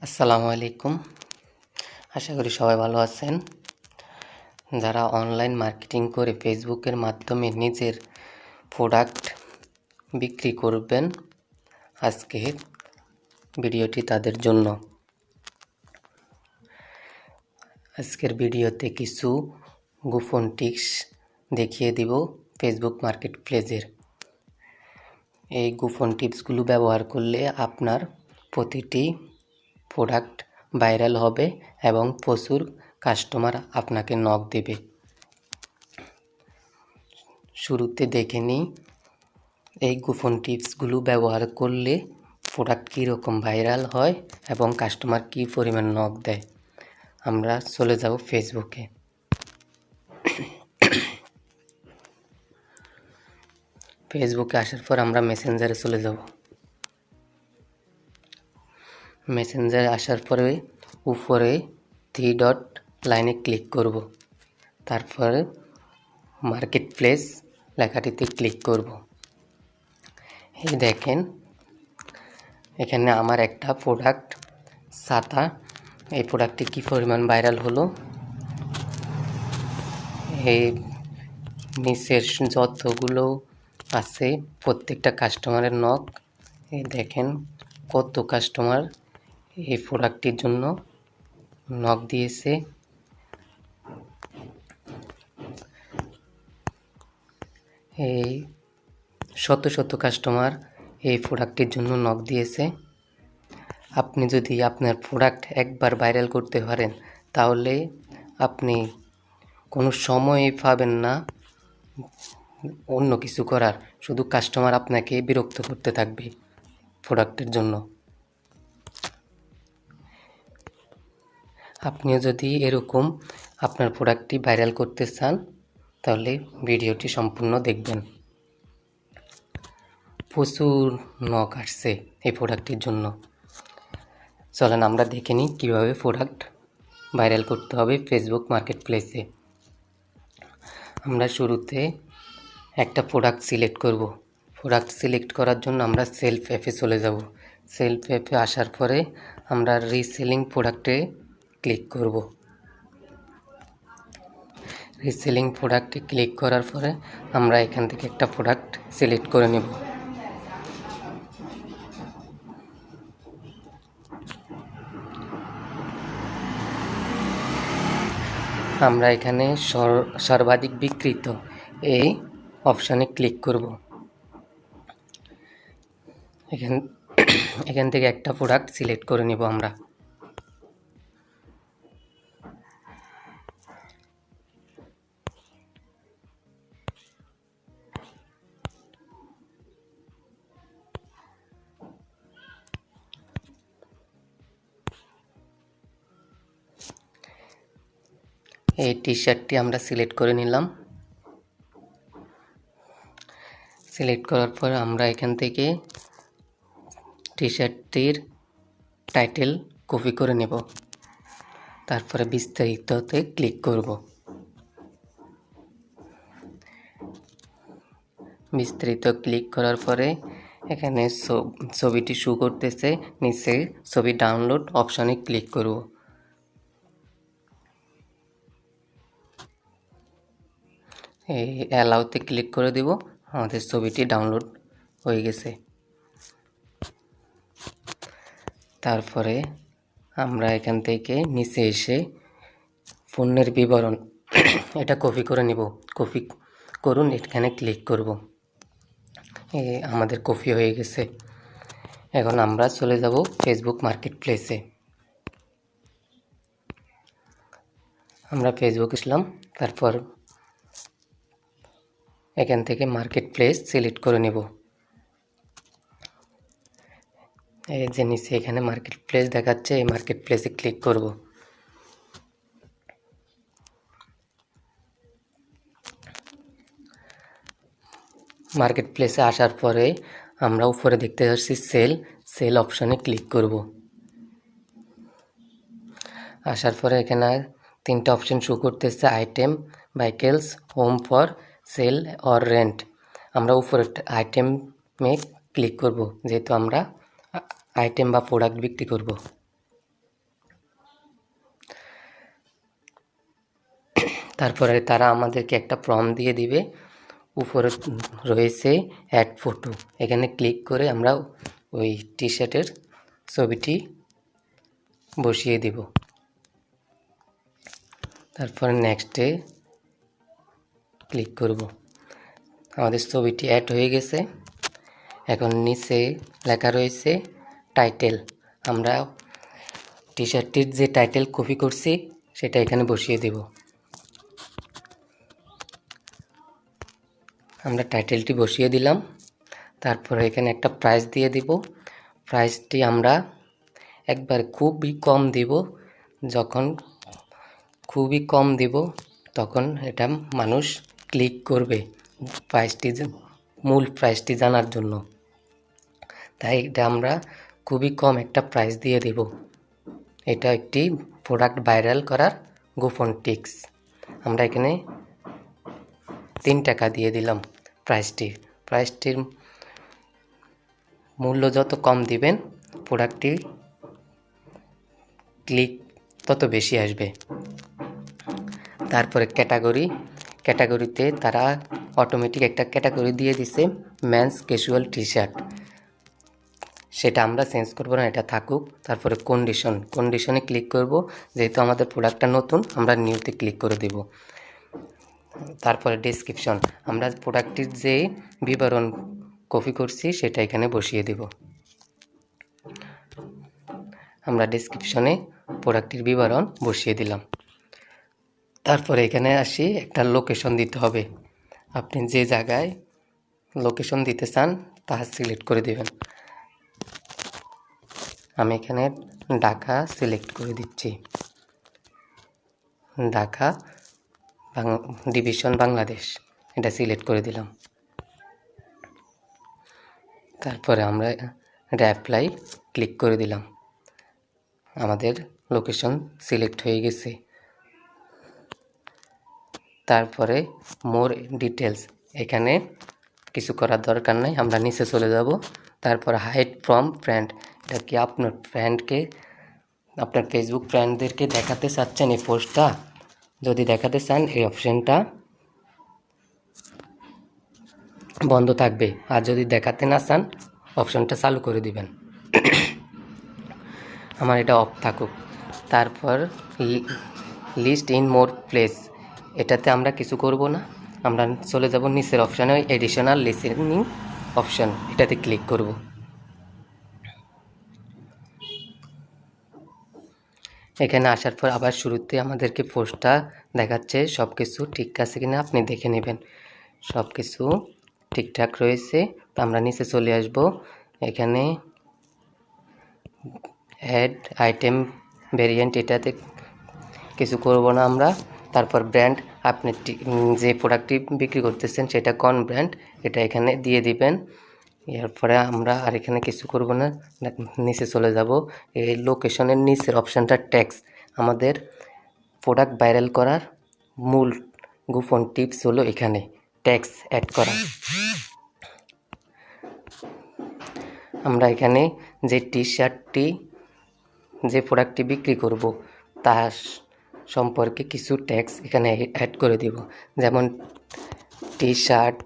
আসসালামু আলাইকুম। আশা করি সবাই ভালো আছেন। যারা অনলাইন মার্কেটিং করে ফেসবুকের মাধ্যমে নিজের প্রোডাক্ট বিক্রি করবেন, আজকের ভিডিওটি তাদের জন্য। আজকের ভিডিওতে কিছু গোপন টিপস দেখিয়ে দিব ফেসবুক মার্কেট প্লেসের। এই গোপন টিপসগুলো ব্যবহার করলে আপনার প্রতিটি প্রোডাক্ট ভাইরাল হবে এবং প্রচুর কাস্টমার আপনাকে নক দেবে। শুরুতে দেখে নিই এই গোপন টিপসগুলো ব্যবহার করলে প্রোডাক্ট কীরকম ভাইরাল হয় এবং কাস্টমার কী পরিমাণ নক দেয়। আমরা চলে যাব ফেসবুকে। ফেসবুকে আসার পর আমরা মেসেঞ্জারে চলে যাব। মেসেঞ্জারে আসার পরে উপরে 3 ডট লাইনে ক্লিক করব। তারপরে মার্কেট প্লেস লেখাটিতে ক্লিক করব। এই দেখেন এখানে আমার একটা প্রোডাক্ট ছাতা, এই প্রোডাক্টটি কী পরিমাণ ভাইরাল হলো। এই নিচের যতগুলো আছে প্রত্যেকটা কাস্টমারের নক। এই দেখেন কত কাস্টমার এই প্রোডাক্টটির জন্য নক দিয়েছে। এই শত শত কাস্টমার এই প্রোডাক্টটির জন্য নক দিয়েছে। আপনি যদি আপনার প্রোডাক্ট একবার ভাইরাল করতে পারেন তাহলে আপনি কোনো সময়ই পাবেন না অন্য কিছু করার, শুধু কাস্টমার আপনাকে বিরক্ত করতে থাকবে প্রোডাক্টের জন্য। আপনিও যদি এরকম আপনার প্রোডাক্টটি ভাইরাল করতে চান তাহলে ভিডিওটি সম্পূর্ণ দেখবেন। প্রচুর নক আসছে এই প্রোডাক্টটির জন্য। চলেন আমরা দেখে নিই কীভাবে প্রোডাক্ট ভাইরাল করতে হবে ফেসবুক মার্কেট প্লেসে। আমরা শুরুতে একটা প্রোডাক্ট সিলেক্ট করব। প্রোডাক্ট সিলেক্ট করার জন্য আমরা সেলফ অ্যাপে চলে যাব। সেলফ অ্যাপে আসার পরে আমরা রিসেলিং প্রোডাক্টে ক্লিক করব। রিসেলিং প্রোডাক্টে ক্লিক করার পরে আমরা এখান থেকে একটা প্রোডাক্ট সিলেক্ট করে নেব। আমরা এখানে সর্বাধিক বিক্রিত এই অপশানে ক্লিক করব। এখান থেকে একটা প্রোডাক্ট সিলেক্ট করে নেব আমরা। এই টি শার্টটি আমরা সিলেক্ট করে নিলাম। সিলেক্ট করার পর আমরা এখান থেকে টি শার্টটির টাইটেল কপি করে নেব। তারপরে বিস্তারিততে ক্লিক করব। বিস্তারিত ক্লিক করার পরে এখানে ছবিটি শো করতেছে, নিচে ছবি ডাউনলোড অপশানে ক্লিক করব। এই অ্যালাউতে ক্লিক করে দেব। আমাদের ছবিটি ডাউনলোড হয়ে গেছে। তারপরে আমরা এখান থেকে নিচে এসে পণ্যের বিবরণ এটা কপি করে নেব। কপি করুন, এখানে ক্লিক করব। আমাদের কপি হয়ে গেছে। এখন আমরা চলে যাব ফেসবুক মার্কেট প্লেসে। আমরা ফেসবুক আসলাম, তারপর এখান থেকে মার্কেট প্লেস সিলেক্ট করে নেব। এই যে নিচে এখানে মার্কেট প্লেস দেখাচ্ছে, এই মার্কেট প্লেসে ক্লিক করব। মার্কেট প্লেসে আসার পরে আমরা উপরে দেখতে পাচ্ছি সেল অপশানে ক্লিক করব। আসার পরে এখানে 3টা অপশান শো করতেছে, item, vehicles, home for sale or rent. আমরা উপরে আইটেমে ক্লিক করব, যেহেতু আমরা আইটেম বা প্রোডাক্ট বিক্রি করব। তারপরে তারা আমাদেরকে একটা ফর্ম দিয়ে দিবে, উপরে রয়েছে অ্যাড ফটো, এখানে ক্লিক করে আমরা ওই টি শার্টের ছবিটি বসিয়ে দেব। তারপর নেক্সটে ক্লিক করব। আমাদের ছবিটি অ্যাড হয়ে গেছে। এখন নিচে লেখা রয়েছে টাইটেল, আমরা টি শার্টটির যে টাইটেল কপি করছি সেটা এখানে বসিয়ে দেব। আমরা টাইটেলটি বসিয়ে দিলাম। তারপরে এখানে একটা প্রাইস দিয়ে দিব। প্রাইসটি আমরা একবার খুবই কম দিব, যখন খুবই কম দিব তখন এটা মানুষ ক্লিক করবে প্রাইসটি, মূল প্রাইসটি জানার জন্য। তাই এটা আমরা খুবই কম একটা প্রাইস দিয়ে দেব। এটা একটি প্রোডাক্ট ভাইরাল করার গোপন টিপস। আমরা এখানে 3 টাকা দিয়ে দিলাম প্রাইসটির মূল্য যত কম দিবেন প্রোডাক্টটি ক্লিক তত বেশি আসবে। তারপরে ক্যাটাগরিতে তারা অটোমেটিক একটা ক্যাটাগরি দিয়ে দিছে মেন্স ক্যাজুয়াল টি শার্ট, সেটা আমরা চেঞ্জ করব না, এটা থাকুক। তারপরে কন্ডিশনে ক্লিক করব, যেহেতু আমাদের প্রোডাক্টটা নতুন আমরা নিউতে ক্লিক করে দেব। তারপরে ডেসক্রিপশন, আমরা প্রোডাক্টটির যে বিবরণ কপি করছি সেটা এখানে বসিয়ে দেব। আমরা ডেসক্রিপশনে প্রোডাক্টটির বিবরণ বসিয়ে দিলাম। তারপরে এখানে আসি, একটা লোকেশন দিতে হবে। আপনি যে জায়গায় লোকেশন দিতে চান তা সিলেক্ট করে দেবেন। আমি এখানে ঢাকা সিলেক্ট করে দিচ্ছি, ঢাকা ডিভিশন বাংলাদেশ, এটা সিলেক্ট করে দিলাম। তারপরে আমরা অ্যাপ্লাই ক্লিক করে দিলাম। আমাদের লোকেশন সিলেক্ট হয়ে গেছে। তারপরে মোর ডিটেলস, এখানে কিছু করার দরকার নাই, আমরা নিচে চলে যাব। তারপর হাইড ফ্রম ফ্রেন্ড, এটা কি আপনার ফ্রেন্ডকে, আপনার ফেসবুক ফ্রেন্ডদেরকে দেখাতে চাচ্ছেন এই পোস্টটা? যদি দেখাতে চান এই অপশানটা বন্ধ থাকবে, আর যদি দেখাতে না চান অপশানটা চালু করে দিবেন। আমার এটা অফ থাকুক। তারপর লিস্ট ইন মোর প্লেস, এটাতে আমরা কিছু করব না, আমরা চলে যাব নিচের অপশানে এডিশনাল লিসেনিং অপশান, এটাতে ক্লিক করব। এখানে আসার পর আবার শুরুতে আমাদেরকে পোস্টটা দেখাচ্ছে, সব কিছু ঠিক আছে কিনা আপনি দেখে নেবেন। সব কিছু ঠিকঠাক রয়েছে, তো আমরা নিচে চলে আসব। এখানে অ্যাড আইটেম ভেরিয়েন্ট, এটাতে কিছু করব না আমরা। তারপর ব্র্যান্ড, আপনি যে প্রোডাক্টটি বিক্রি করতেছেন সেটা কোন ব্র্যান্ড এটা এখানে দিয়ে দিবেন। এরপরে আমরা আর এখানে কিছু করব না, নিচে চলে যাব। এই লোকেশনের নিচের অপশানটা ট্যাক্স, আমাদের প্রোডাক্ট ভাইরাল করার মূল গোপন টিপস হলো এখানে ট্যাক্স অ্যাড করা। আমরা এখানে যে টি শার্টটি, যে প্রোডাক্টটি বিক্রি করব তার সম্পর্কে কিছু ট্যাক্স এখানে অ্যাড করে দেব, যেমন টি শার্ট,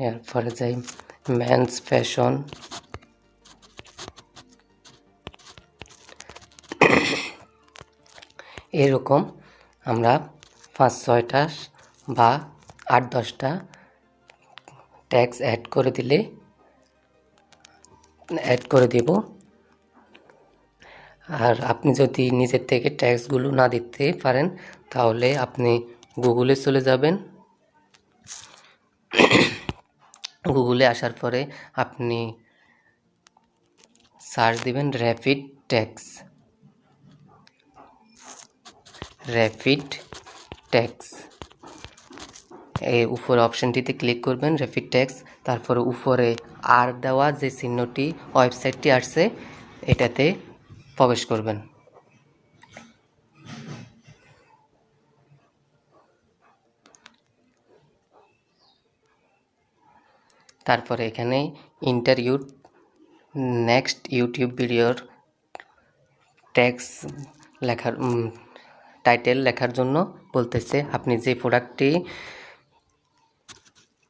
এরপরে যাই মেন্স ফ্যাশন, এরকম আমরা 5-6টা বা 8-10টা ট্যাক্স অ্যাড করে দেব। আর আপনি যদি নিজের থেকে ট্যাক্সগুলো না দিতে পারেন তাহলে আপনি গুগলে চলে যাবেন। গুগলে আসার পরে আপনি সার্চ দিবেন র্যাপিড ট্যাক্স, এই উপর অপশানটিতে ক্লিক করবেন র্যাপিড ট্যাক্স। তারপরে উপরে আর দেওয়া যে চিহ্নটি ওয়েবসাইটটি আসছে এটাতে প্রবেশ করবেন। তারপরে এখানে ইন্টারভিউ নেক্সট ইউটিউব ভিডিওর ট্যাক্স লেখার টাইটেল লেখার জন্য বলতেছে। আপনি যে প্রোডাক্টটি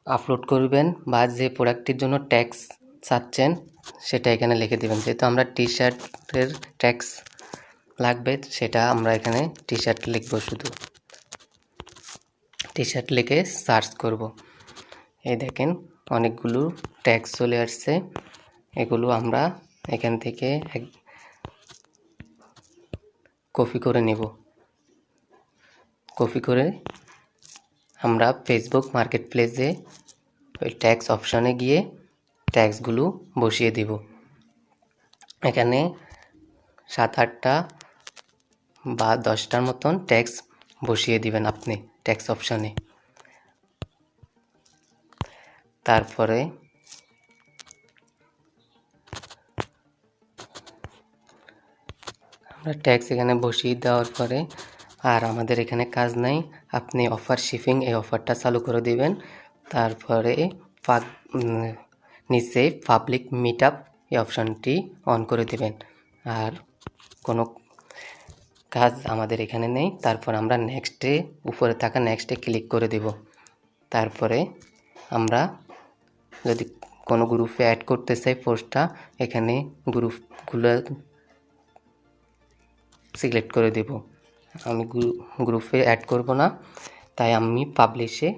আপলোড করবেন বা যে প্রোডাক্টটির জন্য ট্যাক্স চাচ্ছেন সেটা এখানে লিখে দেবেন। যেহেতু আমরা টি শার্টের ট্যাক্স লাগবে, সেটা আমরা এখানে টি শার্ট লিখব, শুধু টি শার্ট লিখে সার্চ করব। এই দেখেন অনেকগুলো ট্যাক্স চলে আসছে। এগুলো আমরা এখান থেকে কপি করে নেব। কপি করে আমরা ফেসবুক মার্কেট প্লেসে ওই ট্যাক্স অপশানে গিয়ে ট্যাক্সগুলো বসিয়ে দিব। এখানে 7-8টা বা 10টার মতন ট্যাক্স বসিয়ে দিবেন আপনি ট্যাক্স অপশানে। তারপরে আমরা ট্যাক্স এখানে বসিয়ে দেওয়ার পরে আর আমাদের এখানে কাজ নাই, আপনি অফার শিপিং এই অফারটা চালু করে দিবেন। তারপরে নিচে পাবলিক মিট আপ এই অপশানটি অন করে দিবেন। আর কোনো কাজ আমাদের এখানে নেই। তারপর আমরা নেক্সটে, উপরে থাকা নেক্সটে ক্লিক করে দেব। তারপরে আমরা যদি কোনো গ্রুপে অ্যাড করতে চাই পোস্টটা, এখানে গ্রুপগুলো সিলেক্ট করে দেব। আমি গ্রুপে অ্যাড করব না, তাই আমি পাবলিশে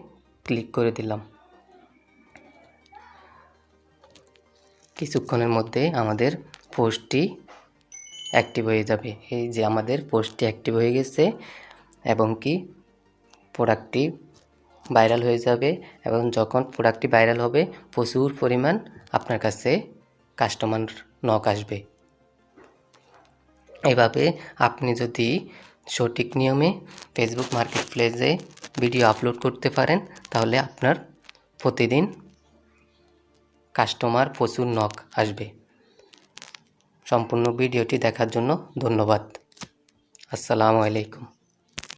ক্লিক করে দিলাম। কিছুক্ষণের মধ্যে আমাদের পোস্টটি অ্যাক্টিভ হয়ে যাবে। এই যে আমাদের পোস্টটি অ্যাক্টিভ হয়ে গেছে এবং কি প্রোডাক্টটি ভাইরাল হয়ে যাবে। এবং যখন প্রোডাক্টটি ভাইরাল হবে প্রচুর পরিমাণ আপনার কাছে কাস্টমার নক আসবে। এভাবে আপনি যদি সঠিক নিয়মে ফেসবুক মার্কেট প্লেসে ভিডিও আপলোড করতে পারেন, তাহলে আপনার প্রতিদিন কাস্টমার প্রচুর নক আসবে। সম্পূর্ণ ভিডিওটি দেখার জন্য ধন্যবাদ। আসসালামু আলাইকুম।